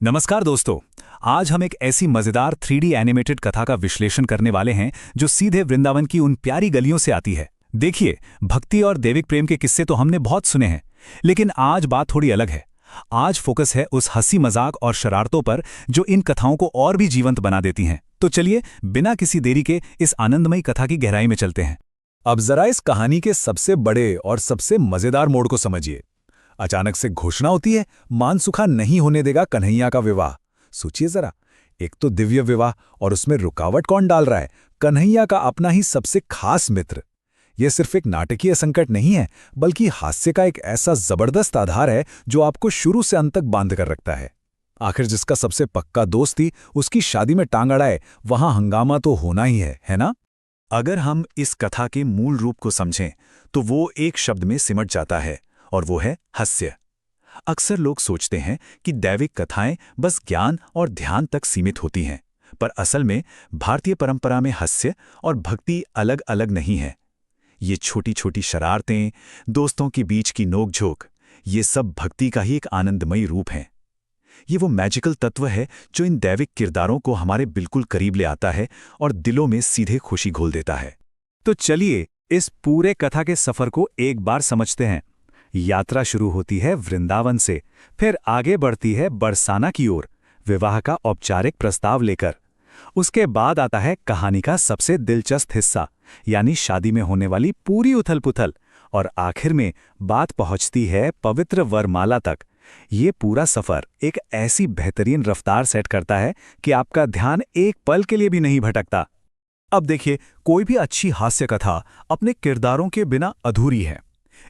नमस्कार दोस्तों। आज हम एक ऐसी मजेदार 3D एनिमेटेड कथा का विश्लेषण करने वाले हैं जो सीधे वृंदावन की उन प्यारी गलियों से आती है। देखिए, भक्ति और दैविक प्रेम के किस्से तो हमने बहुत सुने हैं, लेकिन आज बात थोड़ी अलग है। आज फोकस है उस हंसी मजाक और शरारतों पर जो इन कथाओं को और भी जीवंत बना देती हैं। तो चलिए, बिना किसी देरी के इस आनंदमयी कथा की गहराई में चलते हैं। अब जरा इस कहानी के सबसे बड़े और सबसे मजेदार मोड़ को समझिए। अचानक से घोषणा होती है, मानसुखा नहीं होने देगा कन्हैया का विवाह। सोचिए जरा, एक तो दिव्य विवाह और उसमें रुकावट कौन डाल रहा है? कन्हैया का अपना ही सबसे खास मित्र। यह सिर्फ एक नाटकीय संकट नहीं है, बल्कि हास्य का एक ऐसा जबरदस्त आधार है जो आपको शुरू से अंत तक बांध कर रखता है। आखिर जिसका सबसे पक्का दोस्त थी, उसकी शादी में टांग अड़ाए, वहां हंगामा तो होना ही है ना? अगर हम इस कथा के मूल रूप को समझें तो वो एक शब्द में सिमट जाता है, और वो है हास्य। अक्सर लोग सोचते हैं कि दैविक कथाएं बस ज्ञान और ध्यान तक सीमित होती हैं, पर असल में भारतीय परंपरा में हास्य और भक्ति अलग अलग नहीं है। ये छोटी छोटी शरारतें, दोस्तों के बीच की नोकझोंक, ये सब भक्ति का ही एक आनंदमयी रूप है। ये वो मैजिकल तत्व है जो इन दैविक किरदारों को हमारे बिल्कुल करीब ले आता है और दिलों में सीधे खुशी घोल देता है। तो चलिए, इस पूरे कथा के सफर को एक बार समझते हैं। यात्रा शुरू होती है वृंदावन से, फिर आगे बढ़ती है बरसाना की ओर, विवाह का औपचारिक प्रस्ताव लेकर। उसके बाद आता है कहानी का सबसे दिलचस्प हिस्सा, यानी शादी में होने वाली पूरी उथल पुथल, और आखिर में बात पहुंचती है पवित्र वरमाला तक। ये पूरा सफर एक ऐसी बेहतरीन रफ्तार सेट करता है कि आपका ध्यान एक पल के लिए भी नहीं भटकता। अब देखिए, कोई भी अच्छी हास्य कथा अपने किरदारों के बिना अधूरी है।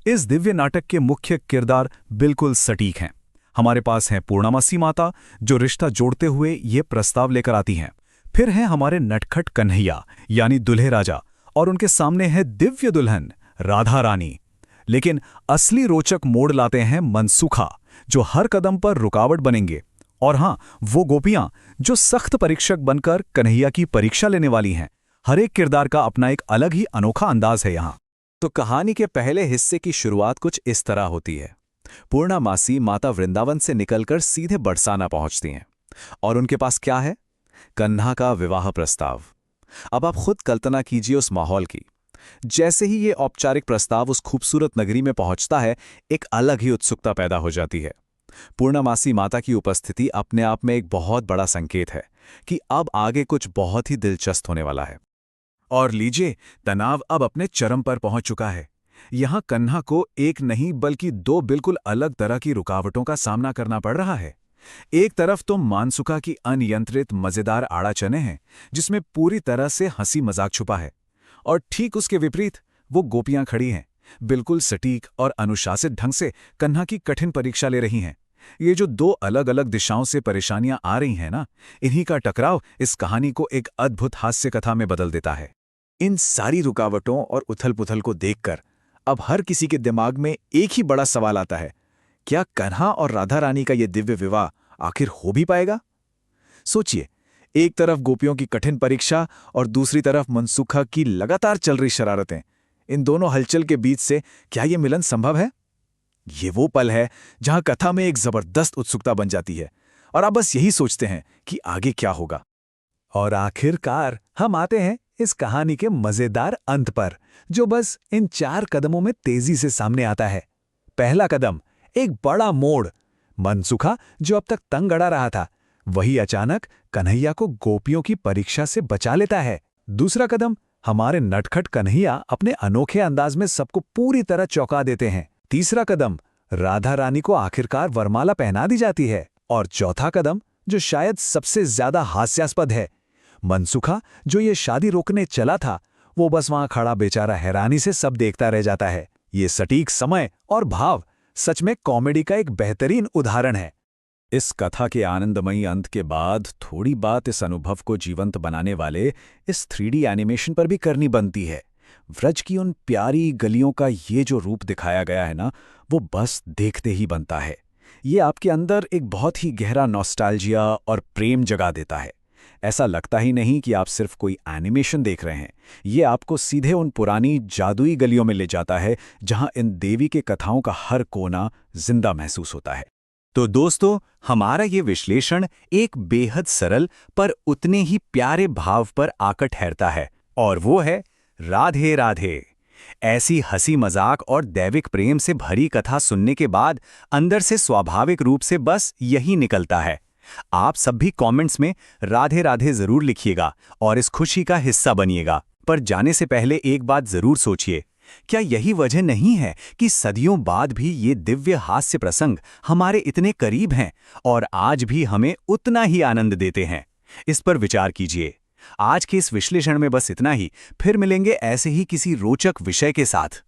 इस दिव्य नाटक के मुख्य किरदार बिल्कुल सटीक हैं। हमारे पास हैं पूर्णामासी माता, जो रिश्ता जोड़ते हुए ये प्रस्ताव लेकर आती हैं। फिर हैं हमारे नटखट कन्हैया यानी दुल्हे राजा, और उनके सामने है दिव्य दुल्हन राधा रानी। लेकिन असली रोचक मोड़ लाते हैं मनसुखा, जो हर कदम पर रुकावट बनेंगे। और हां, वो गोपियां जो सख्त परीक्षक बनकर कन्हैया की परीक्षा लेने वाली हैं। हर एक किरदार का अपना एक अलग ही अनोखा अंदाज है यहाँ। तो कहानी के पहले हिस्से की शुरुआत कुछ इस तरह होती है। पूर्णामासी माता वृंदावन से निकलकर सीधे बरसाना पहुंचती हैं, और उनके पास क्या है? कन्हा का विवाह प्रस्ताव। अब आप खुद कल्पना कीजिए उस माहौल की। जैसे ही ये औपचारिक प्रस्ताव उस खूबसूरत नगरी में पहुंचता है, एक अलग ही उत्सुकता पैदा हो जाती है। पूर्णामासी माता की उपस्थिति अपने आप में एक बहुत बड़ा संकेत है कि अब आगे कुछ बहुत ही दिलचस्प होने वाला है। और लीजिए, तनाव अब अपने चरम पर पहुंच चुका है। यहां कन्हा को एक नहीं बल्कि दो बिल्कुल अलग तरह की रुकावटों का सामना करना पड़ रहा है। एक तरफ तो मानसुखा की अनियंत्रित मजेदार आड़ाचने हैं, जिसमें पूरी तरह से हंसी मजाक छुपा है, और ठीक उसके विपरीत वो गोपियां खड़ी हैं, बिल्कुल सटीक और अनुशासित ढंग से कन्हा की कठिन परीक्षा ले रही हैं। ये जो दो अलग अलग दिशाओं से परेशानियां आ रही हैं ना, इन्हीं का टकराव इस कहानी को एक अद्भुत हास्य कथा में बदल देता है। इन सारी रुकावटों और उथल पुथल को देखकर अब हर किसी के दिमाग में एक ही बड़ा सवाल आता है, क्या कन्हा और राधा रानी का यह दिव्य विवाह आखिर हो भी पाएगा? सोचिए, एक तरफ गोपियों की कठिन परीक्षा और दूसरी तरफ मनसुखा की लगातार चल रही शरारतें। इन दोनों हलचल के बीच से क्या यह मिलन संभव है? ये वो पल है जहां कथा में एक जबरदस्त उत्सुकता बन जाती है, और आप बस यही सोचते हैं कि आगे क्या होगा। और आखिरकार हम आते हैं इस कहानी के मजेदार अंत पर, जो बस इन 4 कदमों में तेजी से सामने आता है। पहला कदम, एक बड़ा मोड़। मनसुखा, जो अब तक तंग अड़ा रहा था, वही अचानक कन्हैया को गोपियों की परीक्षा से बचा लेता है। दूसरा कदम, हमारे नटखट कन्हैया अपने अनोखे अंदाज में सबको पूरी तरह चौंका देते हैं। तीसरा कदम, राधा रानी को आखिरकार वरमाला पहना दी जाती है। और चौथा कदम, जो शायद सबसे ज्यादा हास्यास्पद है, मनसुखा, जो ये शादी रोकने चला था, वो बस वहां खड़ा बेचारा हैरानी से सब देखता रह जाता है। ये सटीक समय और भाव सच में कॉमेडी का एक बेहतरीन उदाहरण है। इस कथा के आनंदमयी अंत के बाद थोड़ी बात इस अनुभव को जीवंत बनाने वाले इस 3D एनिमेशन पर भी करनी बनती है। व्रज की उन प्यारी गलियों का ये जो रूप दिखाया गया है ना, वो बस देखते ही बनता है। ये आपके अंदर एक बहुत ही गहरा नॉस्टैल्जिया और प्रेम जगा देता है। ऐसा लगता ही नहीं कि आप सिर्फ कोई एनिमेशन देख रहे हैं, ये आपको सीधे उन पुरानी जादुई गलियों में ले जाता है, जहां इन देवी के कथाओं का हर कोना जिंदा महसूस होता है। तो दोस्तों, हमारा ये विश्लेषण एक बेहद सरल पर उतने ही प्यारे भाव पर आकर ठहरता है, और वो है राधे राधे। ऐसी हंसी मजाक और दैविक प्रेम से भरी कथा सुनने के बाद अंदर से स्वाभाविक रूप से बस यही निकलता है। आप सब भी कमेंट्स में राधे राधे जरूर लिखिएगा और इस खुशी का हिस्सा बनिएगा। पर जाने से पहले एक बात जरूर सोचिए, क्या यही वजह नहीं है कि सदियों बाद भी ये दिव्य हास्य प्रसंग हमारे इतने करीब हैं और आज भी हमें उतना ही आनंद देते हैं? इस पर विचार कीजिए। आज के इस विश्लेषण में बस इतना ही, फिर मिलेंगे ऐसे ही किसी रोचक विषय के साथ।